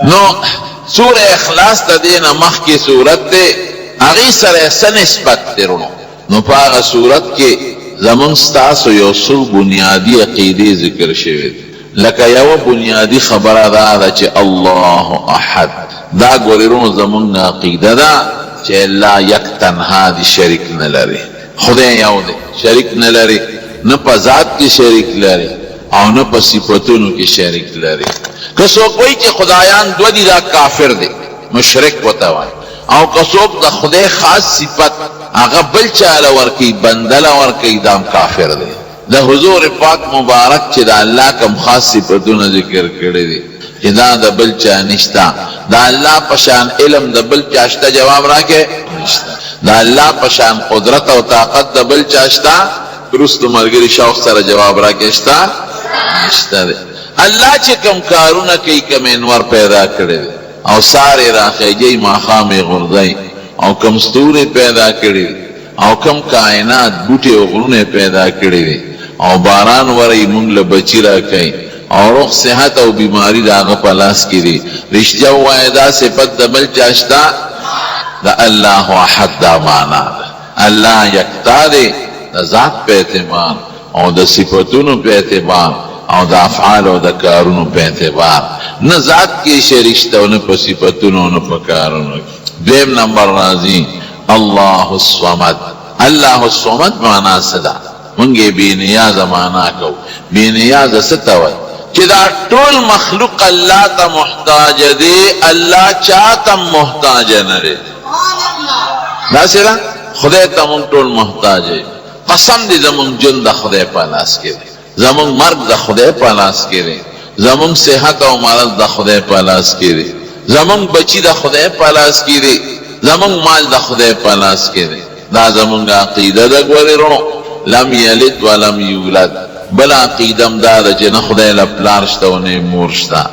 نو سورہ اخلاص تا دینا مخ کی صورت دے اغی سر ایسا نسبت تیرونو نو پاغا صورت کے زمن ستاسو یوصل بنیادی عقیدی ذکر شوید لکا یو بنیادی خبر دا چه اللہ احد دا گوریرون زمن عقیده دا چه اللہ یک تنها دی شرک نلری خدا یو دی شرک نلری نه پا ذات کی شرک لری او نه پا صفتونو کی شرک لری کسو کوئی چه خدایان دو دی دا کافر دی مشرک بتاوان او کسوک دا خدای خاص صفت آغا بل چالا ورکی بندل ورکی دام کافر دی دا حضور پاک مبارک چه دا اللہ کم خاص صفتون ذکر کرده دی چه دا بل چا نشتا دا اللہ پشان علم دا بل چاشتا جواب راکے نشتا دا اللہ پشان قدرت و طاقت دا بل چاشتا درست مرگری شوق سر جواب راکشتا نشتا دی اللہ چه کم کارونا کئی کم انور پیدا کرده دی او سارے راخی جی ماخام غردائی او کم ستوری پیدا کری او کم کائنات بوٹے و غرون پیدا کری او باران وری منگل بچی را کئی او روح صحت او بیماری دا آغا پلاس کری رشتہ و عیدہ سے پت دبل چاشتا دا اللہ احد دا مانا دا اللہ یکتا دے دا ذات پہ اعتبار او دا صفتونو پہ اعتبار او دا افعال او دا کارونو پہ اعتبار نہ ذات کی شرشتہ و نہ پا صفتونو نہ پا کارونو دویم نمبر رازی اللہ الصمد اللہ الصمد مانا صدا منگے بے نیاز مانا کو بے نیاز ستوئی کہ دا طول مخلوق اللہ تا محتاج دے اللہ چاہتا محتاج نرے دا سرا خدای تا من طول محتاج ہے قسم دی زمان جن دا خدای پالاس کرے زمان مرگ دا خدای پالاس کرے زمان صحت و مرض دا خدای پالاس کرے زمان بچی دا خدای پالاس کرے زمان مال دا خدای پالاس کرے دا زمان عقیدہ دا گوری رونو لم یلد ولم یولد بلا عقیدم دا دا جن خدای لپلارشتا و نی مورشتا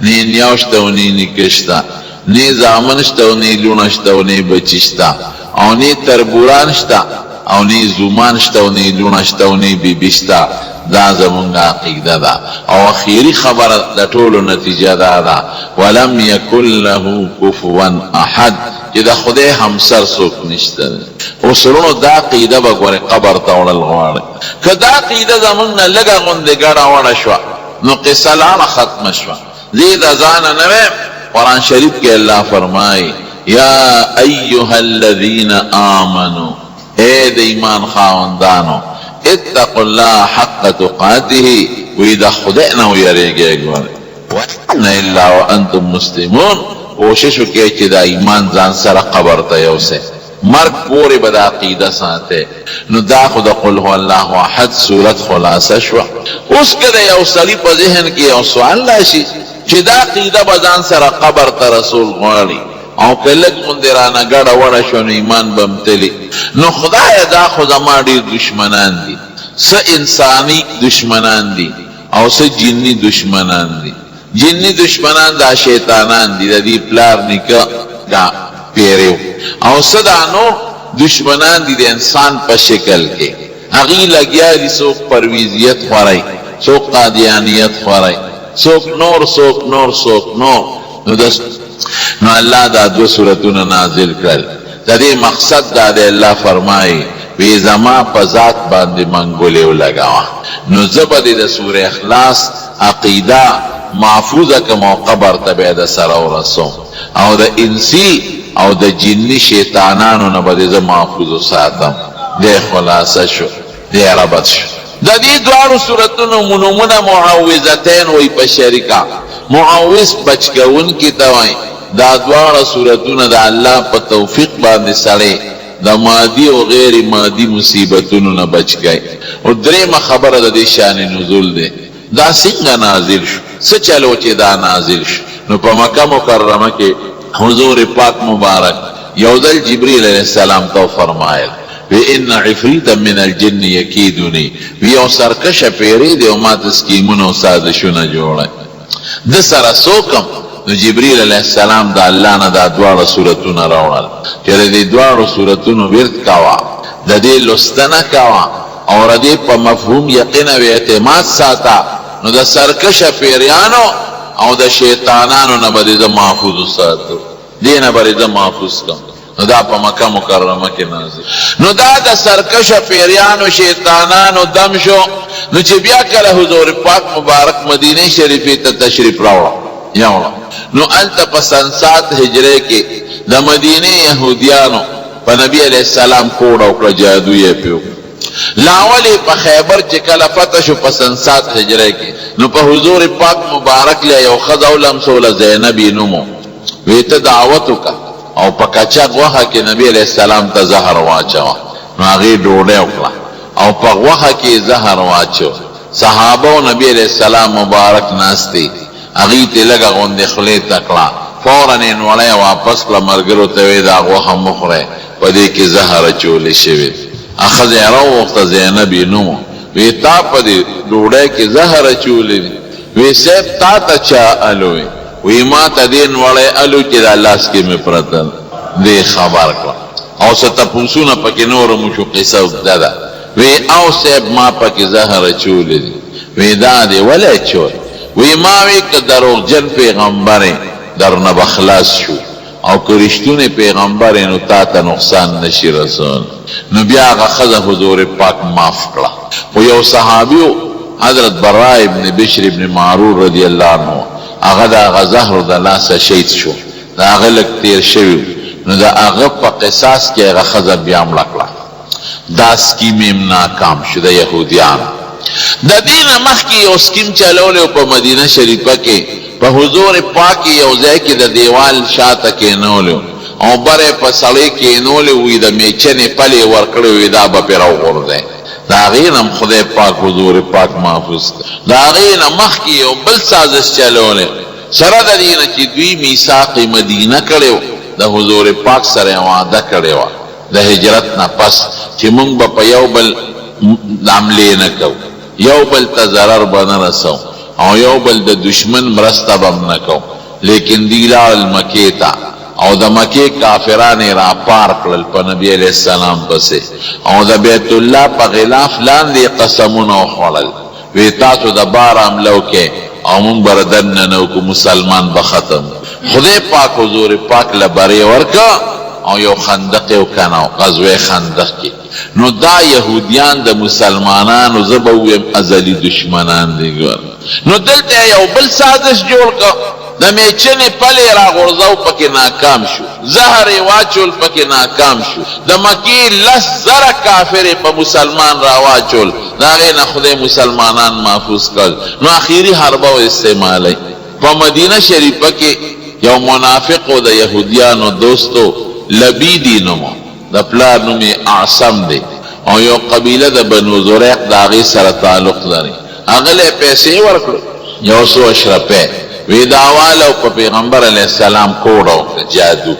نی نیوشتا و نی نکشتا نی زامنشتا و نی لونشتا و نی بچشتا او نی تربورانشتا او نی زومانشتا و نی لونشتا و نی بیبشتا دا زمونگا عقیده دا او اخیری خبر دا طول نتیجه دا ولم یکن له کفوا احد کہ دا خدای همسر سوک نشتا او سرونو دا عقیده بگوری قبر تاوڑا الغوار که دا عقیده زمونگا لگا غنده گڑا وڑا شوا نو قصه لانا ختم شوا زید ازانا نوے قرآن شریف کے اللہ فرمائی یا ایوها الذین آمنو اے دا ایمان خاوندانو اتقوا اللہ حق تقاته ویدہ خدئنا ویرے گوارے وَإِنَّ إِلَّا وَأَنْتُمْ مُسْلِمُونَ کوششو کیا چی دا ایمان زان سر قبر تیو سے مرگ پوری بدا عقیدہ ساتے نو دا خود قل ہو اللہ احد صورت خلاصہ شوا اس کے دا یو سلی پا ذہن کی یو سوال لاشی چی دا عقیدہ بزان سر قبر تا رسول غواری او که لگ مندرانا گڑا وڑا شون ایمان بمتلی نو خدای دا خود ما دیر دشمنان دی سا انسانی دشمنان دی او سا جنی دشمنان دی جنی دشمنان دا شیطانان دی دا دی پلار نکا دا پیریو او سا دا نور دشمنان دی دا انسان پا شکل کے اغی لگیا دی سوک پرویزیت خورائی سوک قادیانیت خورائی سوک نور سوک نور سوک نور نو اللہ دا دو سورتون نازل کرل دا دی مقصد دا دی اللہ فرمائی وی زما پا ذات باندی منگولیو لگاوا نو زبد دا سور اخلاص عقیدہ محفوظہ کم او قبر تبید سر و رسوم او دا انسی او دا جنی شیطانانو نبدی دا محفوظ ساتم دی خلاصہ شو دی عربت شو دا دی دوارو سورتون منومن معاوزتین وی پا شرکا معاوز بچکون کی توائی دا دوارا صورتون دا اللہ پا توفیق باندے سڑے دا مادی و غیر مادی مصیبتونو نا بچ گئے اور دریم خبر دا دی شان نزول دے دا سنگا نازل شو سچلو چے دا نازل شو نو پا مکہ مکرمہ کے حضور پاک مبارک یودل جبریل علیہ السلام تو فرمائل وَإِنَّ عِفْرِيتًا مِنَ الْجِنِّ يَكِيدُنِي ویو سرکش پیری دے وما تسکیمونو سازشونا جوڑے دسر سوکم نو جبریل علیہ السلام دا اللہ نا دا دوار سورتون روڑل چرے دی دوار سورتون ورد کوا دا دی لستنا کوا اور دی پا مفہوم یقین و اعتماد ساتا نو دا سرکش پیریانو او د شیطانانو نه به د محفوظ ساتو دې نه به د محفوظ کم نو دا په مکه مکرمه کې نازل نو دا د سرکشه پیریانو شیطانانو دم شو نو چې بیا کله حضور پاک مبارک مدینه شریفه ته تشریف راوړ نو الته په سن 7 هجری کې د مدینه يهوديانو په نبی علیہ السلام کوډ او کړ جادو یې پیو لاولی په خیبر چې کله فتح شو په سن 7 هجری کې نو په حضور پاک مبارک له یو خزاولم سول زینب نومو ویته دعوت وکړه او په کچا غوخه کې نبی علیہ السلام ته زهر واچو نو هغه ډوډۍ وکړه او په غوخه کې زهر واچو صحابه او نبی علیہ السلام مبارک ناشتي هغه ته لګه غونډه خله تکړه فورا یې وړه واپس کړه مرګرو ته دا غوخه مخره په دې کې زهر چولې شوی اخذ یې وخت زینب نو وی تا په دې ډوډۍ کې زهر چولې وی سیب تا ته چا الوي وی ما ته دین وړه الو چې د لاس کې مې پرتل دې خبر کړ او ست پوسونه پکې نور مو شو قصه ددا وی او سیب ما پکې زهر چولې وی دا دې ولې چول وی ما وی ک دروغجن پیغمبر در نه بخلاص شو او کرشتون پیغمبر نو تا ته نقصان نشي رسول نو بیا هغه خزه حضور پاک معاف کړه او یو صحابیو حضرت براء ابن بشر ابن معرور رضی الله عنه هغه دا غزهر د لاس شهید شو دا هغه لک تیر شوی نو دا هغه په قصاص کې هغه خزه بیا مړ کړه دا سکیم ناکام شو د يهوديان د دین مخکې یو سکیم چلول په مدینه شریفه کې په حضور پاک یو ځای کې د دیوال شاته کې نولو او بره په سړی کې نولو وي د میچنې پلې ورکړې وي دا به پرې راوغورځي د هغې نه خدای پاک حضور پاک محفوظ کړ د هغې نه مخکې یو بل سازش چلولی سره د دې نه چې دوی میثاق مدینه کړی د حضور پاک سره وعده کړې وه د هجرت نه پس چې موږ به په یو بل حملې نه کوو یو بل ته ضرر به نه رسو او یو بل د دشمن مرسته بم نکو لیکن دیلال مکی تا او د مکی کافران را پار کړل په نبی علیہ السلام پسې او د بیت الله په غلاف لاندې قسمونه خوړل وی تاسو د بار عملو کې او مونږ بردن نو کو مسلمان به ختم خدای پاک حضور پاک لبری ورکا او یو خندق او کناو غزوه خندق کې نو دا يهوديان د مسلمانانو زبویم ازلی دشمنان دي ګور نو دلته یو بل سازش جوړ کا د میچنې پلې را غورځاو پکې ناکام شو زهر واچول پکې ناکام شو د مکی لس زره کافر په مسلمان را واچول دا نه خدای مسلمانان محفوظ کړ نو اخیری حربه استعمالي په مدینه شریفه کې یو منافق او د يهوديانو دوستو لبیدی نومو د پلار نومي اعصم دی او یو قبیله د بنو زریق د هغې سره تعلق لري هغه له پیسې ورکړو یو څو اشرفه وی داواله په پیغمبر علیه السلام کوډو جادو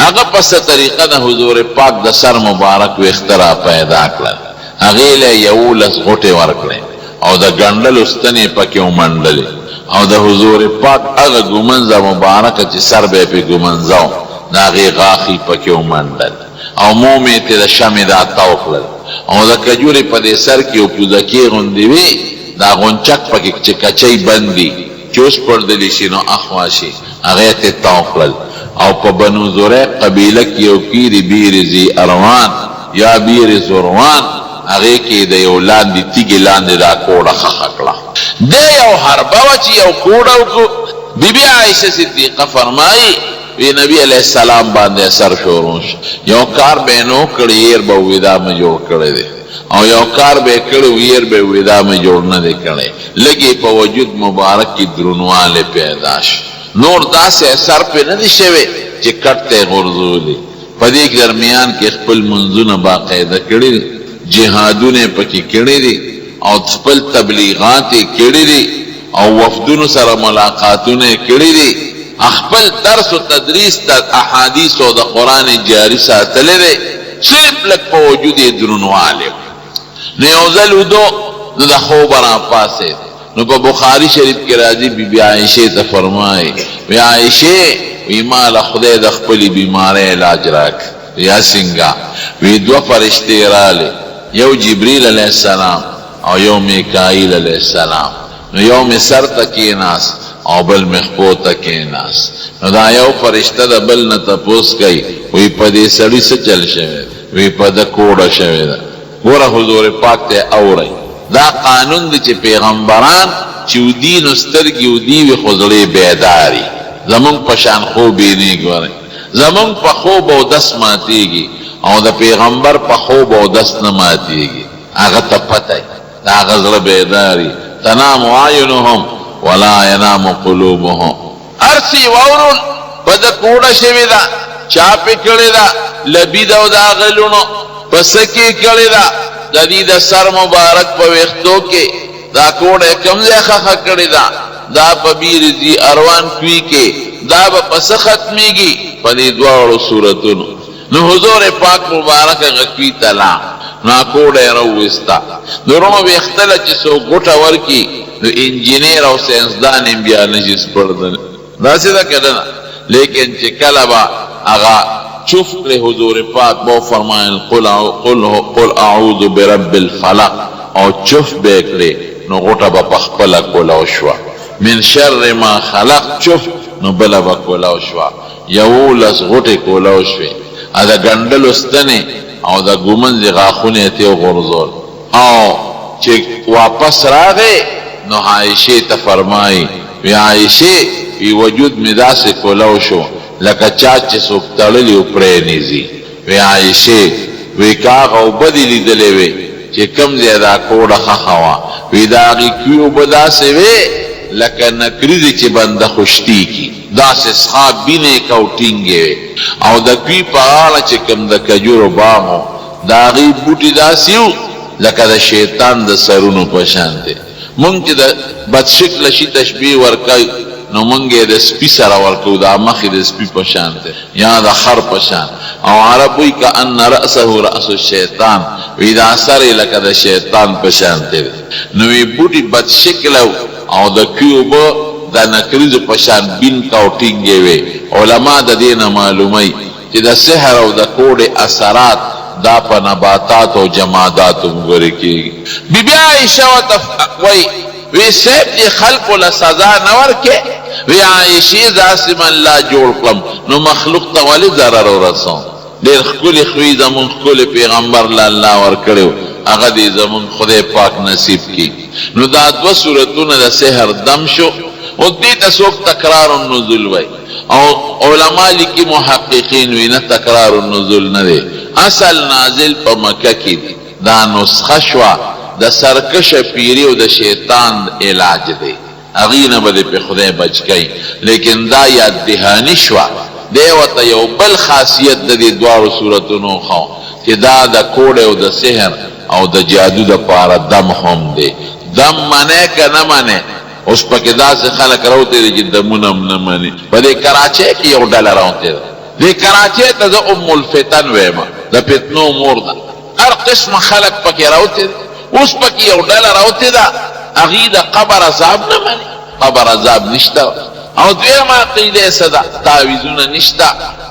هغه په څه طریقه د حضور پاک د سر مبارک و اختراع پیدا کړل هغې له یو لس غوټې ورکړې او د ګنډلو ستنې پکې ومنډلې او د حضور پاک هغه ګومنځه مبارکه چې سر به یې پې ګومنځه د هغې غاښې پکې ومنډل او مومې ته د شمې دا تاو کړل او د کجورې په دې سر کې یو پوزکې غوندې وې دا غونچک پکې چې کچۍ بند دي چې اوس پړدلی شي نو اخوا شي هغې ته تاو کړل او په بنو زریق قبیله کې یو پیرې بیرې ذي اروان یا بیرې زروان هغې کې د یو لاندې تیږې لاندې دا کوډه خښه کړه دی یو حربه وه چې یو کوډه وکړو بیبي عایشه صدیقه فرمایي وی نبی علیہ السلام باندې اثر شوروش یو کار به نو کړی ير به ودا مې جوړ کړی دی او یو کار به کړی ير به ودا مې جوړ نه دی کړی لګي په وجود مبارک کی درنواله پیداش نور داسې اثر په نه دی شوی چې کټه غرزولې په دې درمیان کې خپل منځونه باقاعده کړی جهادونه پکې کړی دي او خپل تبلیغات کړی دي او وفدونو سره ملاقاتونه کړی دي خپل درس و تدریس تا احادیث و دا قرآن جاری ساتلی دی صرف لک پا وجود درنوالی نو یوزل دو نو دا خوب را پاسه نو پا بخاری شریف کی راضی بی بی عائشہ تا فرمائی بی عائشہ وی مال خدای دا خپلی بیماری علاج راک یا سنگا وی دو فرشتے رالی یو جبریل علیہ السلام او یو میکائیل علیہ السلام نو یو می سر تکی ناس او بل مخپو ته کېناست. نو دا یو فرشته د بل نه تپوس کوي وی په دې سړي څه چل شوی وی په ده کوډه شوې ده. ګوره حضور پاک ته اورئ دا قانون دی چې پیغمبران چې ودي نو سترګې ودي وي خو زړې بیداري زمونږ په شان خوب یې نه ګورئ زمونږ په خوب او دس ماتېږي او د پیغمبر په خوب او دس نه ماتېږي هغه ته پته د هغه زړه بیداري تنام اعینهم ولا ینام قلوبهم هر څه واورون په ده کوډه شوې ده چا پې کړې ده لبي ده او د هغه لوڼو په څه کې کړې ده د دې د سر مبارک په ویښتو کې دا کوډه کوم ځای ښخه کړې ده دا په بیر ځي اروان کوي کې دا به په څه ختمېږي په دې دواړو صورتونو. نو حضور پاک مبارک هغه کوي ته لاړ نو کوډه یې راوویسته د وروڼو ویښته له چې څوک ګوټه ورکړي نو انجینیر او ساینسدان یې بیا نشي سپړدلی داسې ده که نه لیکن چې کله به هغه چوف کړې حضور پاک به فرمایل قل اعوذ برب الفلق او چوف به کړې نو غوټه به په خپله کولاو شوه من شر ما خلق چوف نو بله به کولاو شوه 11 غوټې کولاو شوې د ګنډلو ستنې او د ګومنځې غاښونه یې ترې وغورځول او چې واپس راغی نو عایشې ته فرمایي وی عایشې وی وجود مې داسې کولاو شو لکه چا چې څوک تړلي و پرېنیزي وی عایشې وی که هغه اوبه دې لیدلې وې چې کوم ځای دا کوډه ښخه وه وی د هغې کوي اوبه داسې وې لکه نکریزې چې بنده خشتي کي داسې څښا بینې کو ټینګې وې او د کوي په غاړه چې کوم د کجورو باغ و د هغې بوټي داسې و لکه د شیطان د سرونو په شان دی. مونږ چې د بدشکله شي تشبیه ورکوي نو مونږ یې د سپي سره ورکوو دا مخ یې د سپي په شان دی یا د خر په شان او عرب وایي که ان رأسه رأس الشیطان وی دا سر یې لکه د شیطان په شان دی نو وی بوټي بدشکله او د کوي اوبه د نکریزو په شان بین کا او ټینګې وې. علما د دې نه معلوموي چې د سحر او د کوډې اثرات دا په نباتات او جمادات مګورې کېږي. بیبي عایشه ورته وایي وی صاحب دې خلقو له سزا نه ورکې وی عایشې داسې من لا جوړ کړم نو مخلوق ته ولې ضرر ورسوم ډېر ښکلې خوی زمونږ ښکلې پیغمبر له الله ورکړی و هغه دې زمونږ خدای پاک نصیب کړي. نو دا 2 صورتونه د سحر دم شو او دې ته څوک تکرار النزول وایي او علما لیکي محققین وی نه تکرار النزول نه دی اصل نازل په مکه کې دی دا نسخه شوه د سرکشه پیری او د شیطان علاج دی هغې نه به دې په خدای بچ کوي لیکن دا یاد دهاني شوه دی ورته یو بل خاصیت د دې دواړو صورتونو ښو چې دا د کوډې او د سحر او د جادو دپاره دم هم دی. دم منې که نه منې اوس پکې داسې خلک راوتې دي چې دمونه هم نه مني. په دې کراچۍ کې یو ډله راوتې ده دې کراچۍ ته زه ام الفتن ویم د فتنو مور ده هر قسمه خلک پکې راوتې دي. اوس پکې یو ډله راوتې ده هغې د قبر عذاب نه مني قبر عذاب نشته او دویمه عقیده څه ده تعویذونه نشته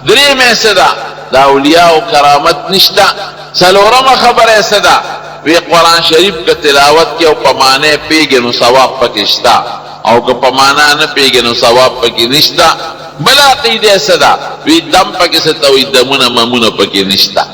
درېیمه څه ده د اولیاءو کرامت نشته څلورمه خبره څه ده وی قرآن شریف که تلاوت کی او په معنی پیږي نو ثواب پکې شته او که په معنا نه پیږي نو ثواب پکې نشته. بل عقیده څه ده وی دم پکې څه ته وایي دمونه ممونه پکې نشته.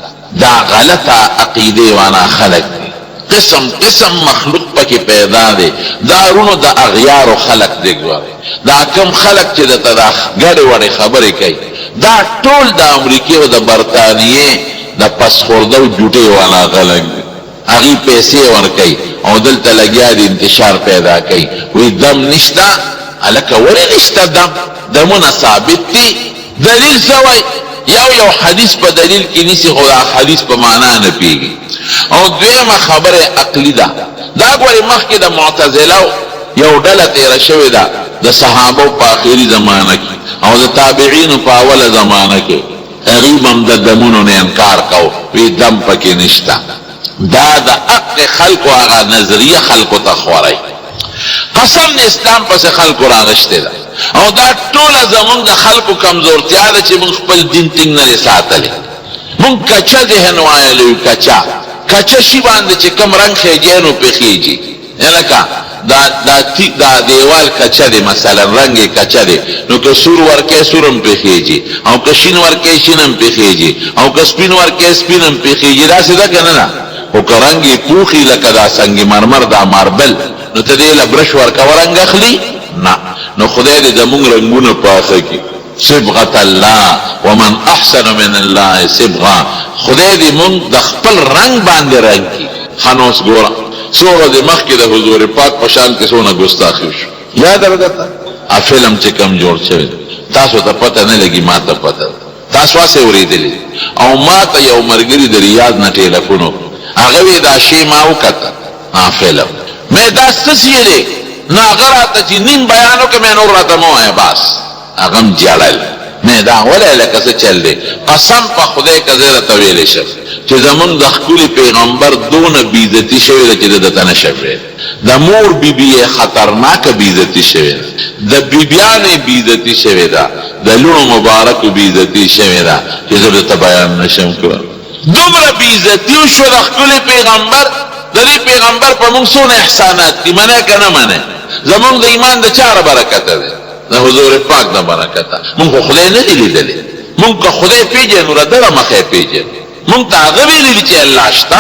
دا غلطه عقیده وانا خلق دی قسم قسم مخلوق پکې پیدا دی دارونو د اغیارو خلق دی ګورئ دا کم خلق چې دته دا ګډې وړې خبرې کوي دا ټول د امریکې او د برطانیې د پسخورده او جوټې والا خلق دی هغې پیسې ورکوي او دلته لګیا د انتشار پیدا کوي وی دم نشته هلکه ولې نشته دمونه ثابت دي دلیل څه وایي یو حدیث په دلیل کې نیسي خو دا حدیث په معنا نه پیږي. او دویمه خبره عقلي ده دا ګورې مخکې د معتزلو یو ډله تېره شوې ده د صحابو په آخري زمانه کې او د تابعینو په اوله زمانه کې هغوی به هم د دمونو نه انکار کو وی دم پکې نشته. دا د حق خلقو هغه نظریه خلقو ته خوری قسم د اسلام پس خلقو راغشته ده او دا ټوله زمونږ د خلقو کمزورتیا ده چې مونږ خپل دین ټینګ نه دی ساتلی مونږ کچه ذهن وایلی کچه شي باندې چې کم رنګ خیجی نو پې خیجي لکه دا دیوال کچا دی مثلا رنگ کچا دی نو که سور ورکه سورم پخیجی او که شین ورکه شینم پخیجی او که سپین ورکه سپینم پخیجی دا سیده کنه نا او که رنگی پوخی لکه دا سنگ مرمر دا ماربل نو تا دی لبرش ورکه ورنگ اخلی نا نو خدای دی دمونگ رنگون پاخه کی صبغت الله ومن احسن من الله صبغا خدای دی مونگ د خپل رنگ باندې رنگ کی خانوس ګورا سوره د مخ کې د حضور پاک پشان کې سونه ګستاخی شو یاد راغتا ا فلم چې کم جوړ شوی تاسو ته پته نه لګي ما ته پته تاسو واسه ورېدلې او ما ته یو مرګري د ریاض نه ټلیفون هغه دا شی ما وکړه ا فلم مې دا سسیلې نو هغه راته چې نیم بیانو کې مې نور راته مو ہے بس اغم جړل مې دا ولا لکه څه چل دی قسم په خدای کزه ته ویلې شم چې زمون د خپل پیغمبر دونه بیزتی شوی چې د تنه شوی د مور بیبي خطرناک بیزتی شوی د بیبيانې بیزتی شوی دا د لونو مبارک بیزتی شوی دا چې زه ته بیان نشم کول دومره بیزتی شو د خپل پیغمبر د پیغمبر په موږ څونه احسانات دي منه کنه منه زمون د ایمان د چاره برکت ده دا حضور پاک دا برکتا مونږ خدای نه دی لیدلی مونږ خدای پیژنو را دغه مخه پیژنو مونږ ته هغه ویلي چې الله شته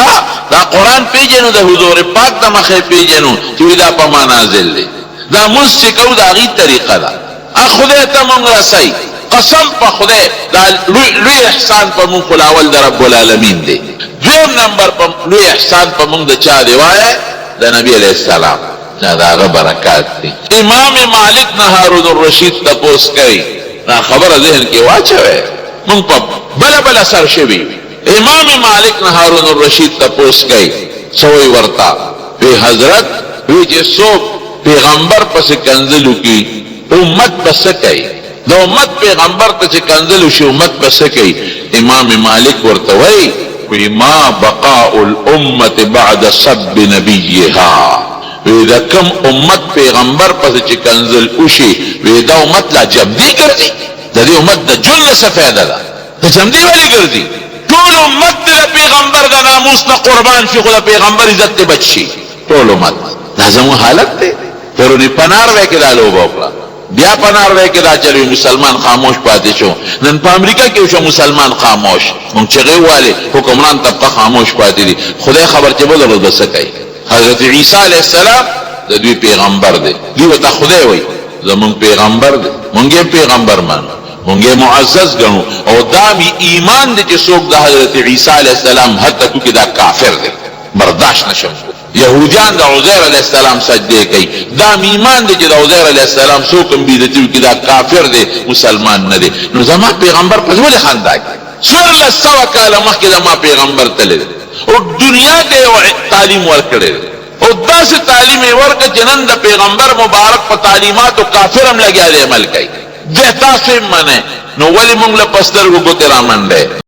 دا قرآن پیژنو د حضور پاک دا مخه پیژنو چې دا په ما نازل دی دا موږ چې کوو د هغې طریقه ده خدای ته مونږ رسئ قسم په خدای دا لوی احسان په مونږ خلاول د رب العالمین دی دویم نمبر په لوی احسان په مونږ د چا دی وایه د نبی علیه السلام دا هغه برکات دي امام مالک نه هارون الرشید تپوس کوي دا خبره ذهن کې واچوي مونږ په بل بل اثر شوی امام مالک نه هارون الرشید تپوس کوي سوی ورتا په حضرت وی چې څوک پیغمبر پس کنزلو کی امت پس کوي د امت پیغمبر ته کنزلو شي امت پس کوي امام مالک ورته وی ما بقاء الامه بعد سب نبيها ویدا کم امت پیغمبر پس چی کنزل اوشی ویدا امت لا جمدی کردی دا دی امت دا جن سفیده دا جمدی والی کردی طول امت دا پیغمبر دا ناموس نا قربان شی خدا پیغمبر عزت بچی طول امت لازم حالت تے پرونی پنار وے که دا لوبا اکلا بیا پنار وے که دا چلوی مسلمان خاموش پاتے شو نن پا امریکا کیو شو مسلمان خاموش من چغیو والی حکمران طبقه خاموش پاتے دی خدای خبر چه بودر رو دسکای حضرت عیسی علیہ السلام د دوی پیغمبر دی دوی ته خدای وای زمون پیغمبر دی مونږه پیغمبر مانو مونږه معزز ګڼو او دا می ایمان دی چې څوک د حضرت عیسی علیہ السلام حتی کو کې دا کافر دی برداشت نشم یهودیان د عزیر علیہ السلام سجده کوي دا می ایمان دی چې د عزیر علیہ السلام څوک هم بیرته کې دا کافر دی مسلمان نه دی نو زما پیغمبر په ولې خندای څوړل سوا کاله مخکې د ما پیغمبر تل او دنیا کې تعلیم ورکړي او داسې تعلیم ورکړي چې نن د پیغمبر مبارک په تعلیمات او کافر هم لګیا دی عمل کوي د تاسو منه نو ولی مونږ له پستر وګورئ را منډه